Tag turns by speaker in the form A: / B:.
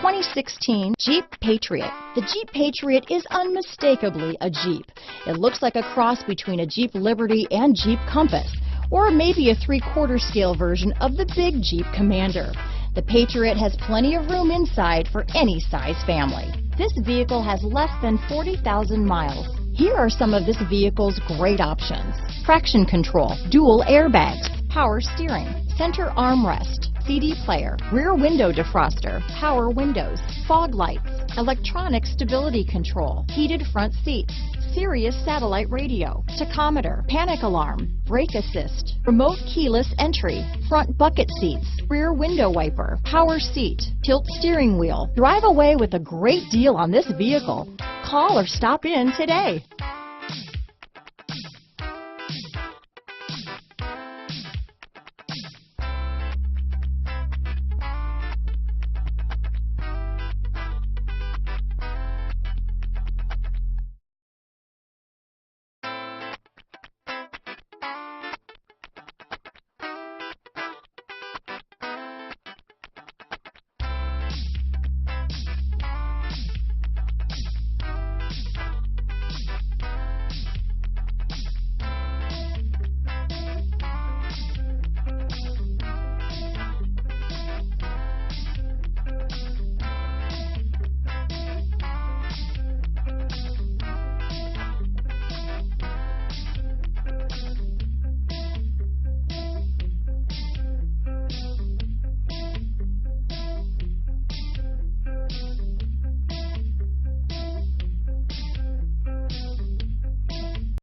A: 2016 Jeep Patriot. The Jeep Patriot is unmistakably a Jeep. It looks like a cross between a Jeep Liberty and Jeep Compass, or maybe a 3/4 scale version of the big Jeep Commander. The Patriot has plenty of room inside for any size family. This vehicle has less than 40,000 miles. Here are some of this vehicle's great options: traction control, dual airbags, power steering, center armrest, CD player, rear window defroster, power windows, fog lights, electronic stability control, heated front seats, SIRIUS Satellite Radio, tachometer, panic alarm, brake assist, remote keyless entry, front bucket seats, rear window wiper, power seat, tilt steering wheel. Drive away with a great deal on this vehicle. Call or stop in today.